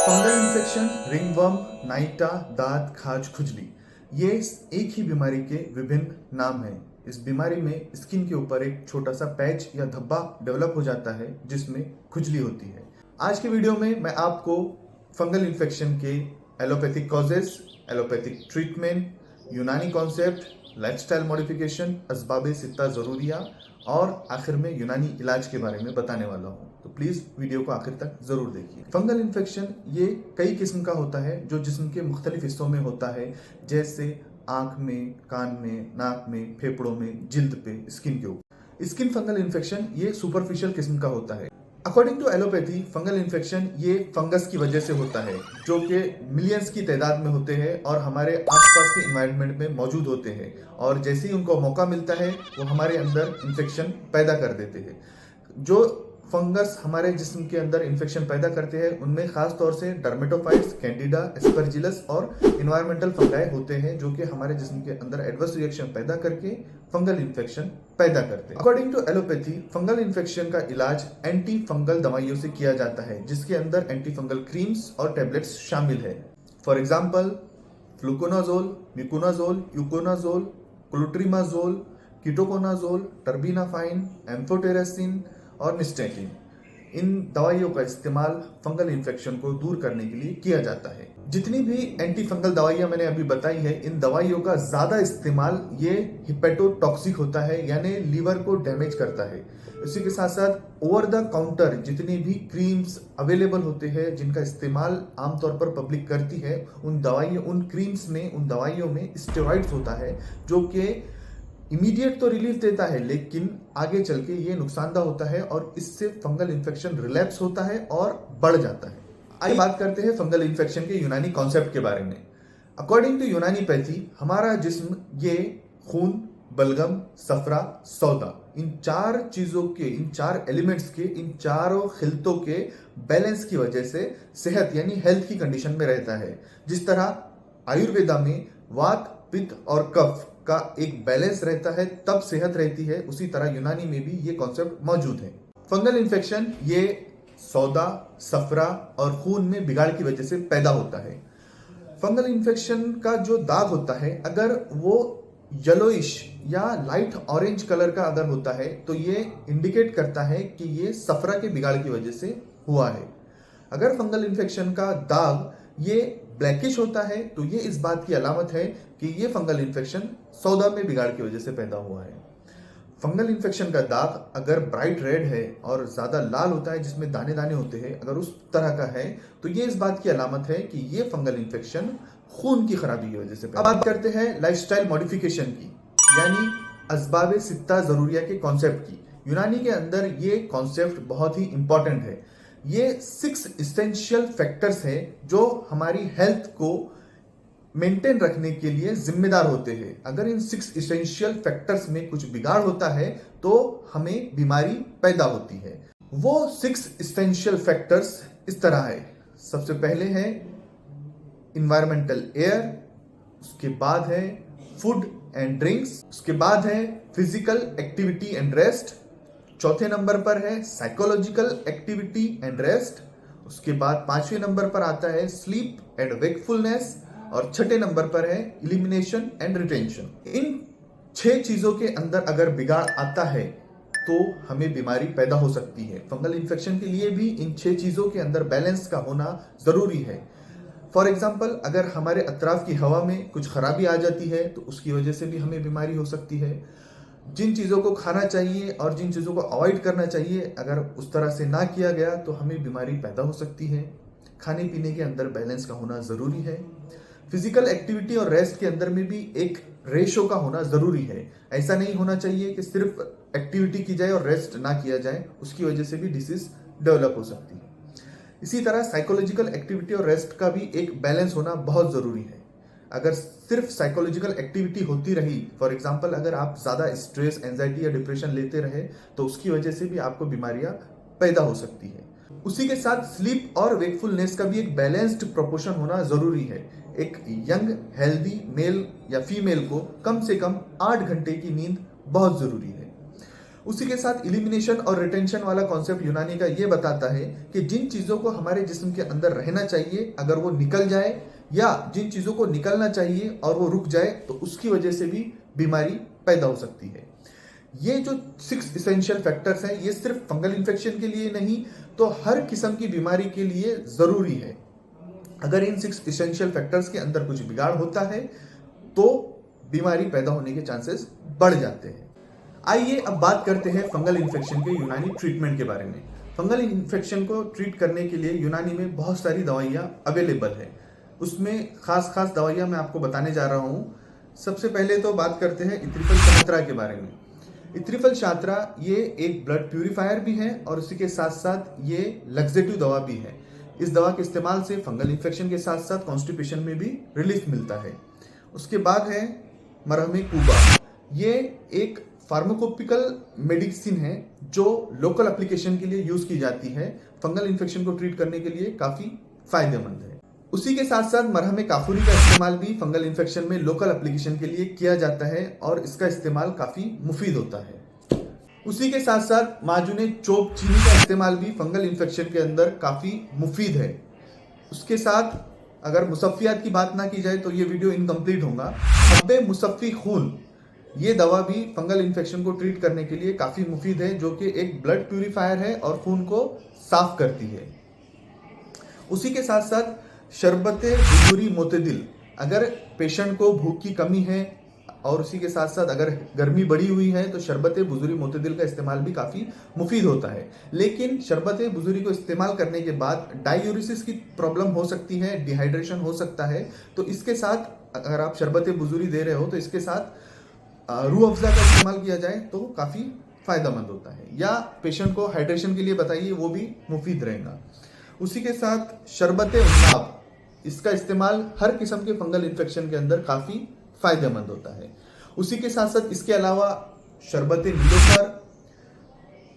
Fungal infection, ringworm, नाइटा, दांत, खाज, खुजली ये एक ही बीमारी के विभिन्न नाम हैं। इस बीमारी में स्किन के ऊपर एक छोटा सा पैच या धब्बा डेवलप हो जाता है जिसमें खुजली होती है। आज के वीडियो में मैं आपको फंगल इन्फेक्शन के एलोपैथिक कॉजेस, एलोपैथिक ट्रीटमेंट, यूनानी कॉन्सेप्ट, लाइफस्टाइल मॉडिफिकेशन, असबाब सित्ता ज़रूरिया और आखिर में यूनानी इलाज के बारे में बताने वाला हूँ। तो प्लीज़ वीडियो को आखिर तक ज़रूर देखिए। फंगल इन्फेक्शन ये कई किस्म का होता है जो जिस्म के मुख्तलिफ हिस्सों में होता है, जैसे आँख में, कान में, नाक में, फेफड़ों में, जिल्द पे, स्किन के ऊपर। स्किन फंगल इन्फेक्शन ये सुपरफिशियल किस्म का होता है। According to allopathy, fungal infection ये फंगस की वजह से होता है जो कि मिलियंस की तादाद में होते हैं और हमारे आसपास के इन्वायरमेंट में मौजूद होते हैं, और जैसे ही उनको मौका मिलता है वो हमारे अंदर इन्फेक्शन पैदा कर देते हैं। जो फंगस हमारे जिस्म के अंदर इन्फेक्शन पैदा करते हैं उनमें खास तौर से डर्मेटोफाइट्स, कैंडिडा, एस्परजिलस और इन्वायरमेंटल फंगाई होते हैं जो कि हमारे जिस्म के अंदर एडवर्स रिएक्शन पैदा करके फंगल इन्फेक्शन पैदा करते हैं। According to allopathy, fungal infection का इलाज एंटी फंगल दवाइयों से किया जाता है जिसके अंदर एंटी फंगल क्रीम्स और टेबलेट्स शामिल है। For example fluconazole, miconazole, econazole, clotrimazole, ketoconazole, terbinafine, amphotericin और निस्टेटिन। इन दवाइयों का इस्तेमाल फंगल इन्फेक्शन को दूर करने के लिए किया जाता है। जितनी भी एंटी फंगल दवाइयां मैंने अभी बताई है, इन दवाइयों का ज्यादा इस्तेमाल ये हिपेटोटॉक्सिक होता है, यानी लीवर को डैमेज करता है। इसी के साथ साथ ओवर द काउंटर जितनी भी क्रीम्स अवेलेबल होते हैं जिनका इस्तेमाल आमतौर पर पब्लिक करती है, उन क्रीम्स में, उन दवाइयों में स्टेरॉइड्स होता है जो कि इमीडिएट तो रिलीफ देता है लेकिन आगे चल के ये नुकसानदा होता है और इससे फंगल इन्फेक्शन रिलैप्स होता है और बढ़ जाता है। आइए बात करते हैं फंगल इन्फेक्शन के यूनानी कॉन्सेप्ट के बारे में। अकॉर्डिंग टू यूनानी पैथी, हमारा जिस्म ये खून, बलगम, सफरा, सौदा, इन चार चीजों के, इन चार एलिमेंट्स के, इन चारों खिलतों के बैलेंस की वजह से सेहत यानी हेल्थ की कंडीशन में रहता है। जिस तरह आयुर्वेदा में वात, पित्त और कफ का एक बैलेंस रहता है तब सेहत रहती है, उसी तरह यूनानी में भी ये कॉन्सेप्ट मौजूद है। फंगल इन्फेक्शन ये सौदा, सफरा और खून में बिगाड़ की वजह से पैदा होता है। फंगल इन्फेक्शन का जो दाग होता है, अगर वो येलोइश या लाइट ऑरेंज कलर का अगर होता है तो ये इंडिकेट करता है कि ये सफरा के बिगाड़ की वजह से हुआ है। अगर फंगल इन्फेक्शन का दाग ये ब्लैकिश होता है तो ये इस बात की अलामत है कि ये फंगल इन्फेक्शन सौदा में बिगाड़ की वजह से पैदा हुआ है। फंगल इन्फेक्शन का दाग अगर ब्राइट रेड है और ज्यादा लाल होता है जिसमें दाने दाने होते हैं, अगर उस तरह का है तो ये इस बात की अलामत है कि ये फंगल इन्फेक्शन खून की खराबी की वजह से पैदा। अब बात करते हैं लाइफस्टाइल मॉडिफिकेशन की, यानी असबाब सित्ता जरूरिया के कॉन्सेप्ट की। यूनानी के अंदर ये कॉन्सेप्ट बहुत ही इंपॉर्टेंट है। ये 6 इसेंशियल फैक्टर्स हैं जो हमारी हेल्थ को मेंटेन रखने के लिए जिम्मेदार होते हैं। अगर इन 6 इसेंशियल फैक्टर्स में कुछ बिगाड़ होता है तो हमें बीमारी पैदा होती है। वो 6 इसेंशियल फैक्टर्स इस तरह है। सबसे पहले है इन्वायरमेंटल एयर, उसके बाद है फूड एंड ड्रिंक्स, उसके बाद है फिजिकल एक्टिविटी एंड रेस्ट, चौथे नंबर पर है साइकोलॉजिकल एक्टिविटी एंड रेस्ट, उसके बाद 5वें नंबर पर आता है स्लीप एंड वेकफुलनेस, और छठे नंबर पर है इलिमिनेशन एंड रिटेंशन। इन 6 चीजों के अंदर अगर बिगाड़ आता है तो हमें बीमारी पैदा हो सकती है। फंगल इन्फेक्शन के लिए भी इन 6 चीजों के अंदर बैलेंस का होना जरूरी है। फॉर एग्जाम्पल, अगर हमारे अतराफ की हवा में कुछ खराबी आ जाती है तो उसकी वजह से भी हमें बीमारी हो सकती है। जिन चीज़ों को खाना चाहिए और जिन चीज़ों को अवॉइड करना चाहिए, अगर उस तरह से ना किया गया तो हमें बीमारी पैदा हो सकती है। खाने पीने के अंदर बैलेंस का होना ज़रूरी है। फिजिकल एक्टिविटी और रेस्ट के अंदर में भी एक रेशो का होना ज़रूरी है। ऐसा नहीं होना चाहिए कि सिर्फ एक्टिविटी की जाए और रेस्ट ना किया जाए, उसकी वजह से भी डिसीज डेवलप हो सकती है। इसी तरह साइकोलॉजिकल एक्टिविटी और रेस्ट का भी एक बैलेंस होना बहुत ज़रूरी है। अगर सिर्फ साइकोलॉजिकल एक्टिविटी होती रही, फॉर एग्जांपल अगर आप ज़्यादा स्ट्रेस, एंजाइटी या डिप्रेशन लेते रहे तो उसकी वजह से भी आपको बीमारियां पैदा हो सकती है। उसी के साथ स्लीप और वेकफुलनेस का भी एक बैलेंस्ड प्रोपोर्शन होना ज़रूरी है। एक यंग हेल्दी मेल या फीमेल को कम से कम 8 घंटे की नींद बहुत ज़रूरी है। उसी के साथ इलिमिनेशन और रिटेंशन वाला कॉन्सेप्ट यूनानी का ये बताता है कि जिन चीजों को हमारे जिस्म के अंदर रहना चाहिए अगर वो निकल जाए या जिन चीजों को निकलना चाहिए और वो रुक जाए तो उसकी वजह से भी बीमारी पैदा हो सकती है। ये जो 6 इसेंशियल फैक्टर्स हैं ये सिर्फ फंगल इन्फेक्शन के लिए नहीं तो हर किस्म की बीमारी के लिए जरूरी है। अगर इन 6 इसेंशियल फैक्टर्स के अंदर कुछ बिगाड़ होता है तो बीमारी पैदा होने के चांसेस बढ़ जाते हैं। आइए अब बात करते हैं फंगल इन्फेक्शन के यूनानी ट्रीटमेंट के बारे में। फंगल इन्फेक्शन को ट्रीट करने के लिए यूनानी में बहुत सारी दवाइयाँ अवेलेबल है। उसमें खास खास दवाइयाँ मैं आपको बताने जा रहा हूँ। सबसे पहले तो बात करते हैं इथ्रिफल शात्रा के बारे में। इथ्रिफल शात्रा ये एक ब्लड प्यूरिफायर भी है और उसी के साथ साथ ये लग्जेटिव दवा भी है। इस दवा के इस्तेमाल से फंगल इन्फेक्शन के साथ साथ कॉन्स्टिपेशन में भी रिलीफ मिलता है। उसके बाद है मरहम कूबा। ये एक फार्माकोपिकल मेडिसिन है जो लोकल एप्लीकेशन के लिए यूज की जाती है। फंगल इन्फेक्शन को ट्रीट करने के लिए काफी फायदेमंद है। उसी के साथ साथ मरहम काफूरी का इस्तेमाल भी फंगल इन्फेक्शन में लोकल एप्लीकेशन के लिए किया जाता है और इसका इस्तेमाल काफी मुफीद होता है। उसी के साथ साथ माजून चोप चीनी का इस्तेमाल भी फंगल इन्फेक्शन के अंदर काफी मुफीद है। उसके साथ अगर मुसफ़ियात की बात ना की जाए तो ये वीडियो इनकम्प्लीट होगा। हब्बे मुसफ़्फ़ी खून ये दवा भी फंगल इन्फेक्शन को ट्रीट करने के लिए काफी मुफीद है जो कि एक ब्लड प्यूरिफायर है और खून को साफ करती है। उसी के साथ साथ शरबते बुजुरी मोतेदिल, अगर पेशेंट को भूख की कमी है और उसी के साथ साथ अगर गर्मी बढ़ी हुई है तो शरबत बुजुरी मोतेदिल का इस्तेमाल भी काफ़ी मुफीद होता है। लेकिन शरबत बुजुरी को इस्तेमाल करने के बाद डायूरिसिस की प्रॉब्लम हो सकती है, डिहाइड्रेशन हो सकता है। तो इसके साथ अगर आप शरबत बुजुरी दे रहे हो तो इसके साथ रूह अफ़ज़ा का इस्तेमाल किया जाए तो काफ़ी फ़ायदेमंद होता है, या पेशेंट को हाइड्रेशन के लिए बताइए वो भी मुफीद रहेगा। उसी के साथ शरबत उन्नाब, इसका इस्तेमाल हर किस्म के फंगल इन्फेक्शन के अंदर काफ़ी फायदेमंद होता है। उसी के साथ साथ इसके अलावा शरबत नीलोफर,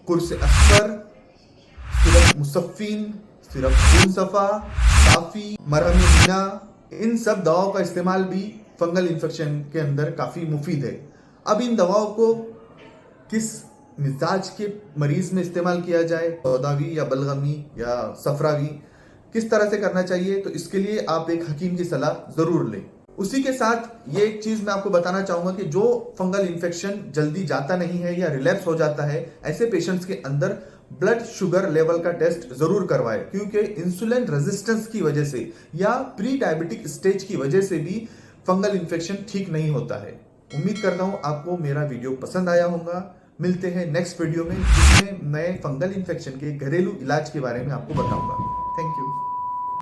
कुर्स अस्फर, सिरप मुसफ़्फ़ीन, सिरप खून सफ़ा, काफ़ी, मरहम मीना, इन सब दवाओं का इस्तेमाल भी फंगल इन्फेक्शन के अंदर काफ़ी मुफीद है। अब इन दवाओं को किस मिजाज के मरीज में इस्तेमाल किया जाए, सौदावी या बलगमी या सफरावी, किस तरह से करना चाहिए, तो इसके लिए आप एक हकीम की सलाह जरूर लें। उसी के साथ ये एक चीज मैं आपको बताना चाहूंगा कि जो फंगल इन्फेक्शन जल्दी जाता नहीं है या रिलैप्स हो जाता है, ऐसे पेशेंट्स के अंदर ब्लड शुगर लेवल का टेस्ट जरूर करवाएं, क्योंकि इंसुलिन रेजिस्टेंस की वजह से या प्री डायबिटिक स्टेज की वजह से भी फंगल इन्फेक्शन ठीक नहीं होता है। उम्मीद करता हूं आपको मेरा वीडियो पसंद आया होगा। मिलते हैं नेक्स्ट वीडियो में जिसमें मैं फंगल इन्फेक्शन के घरेलू इलाज के बारे में आपको बताऊंगा।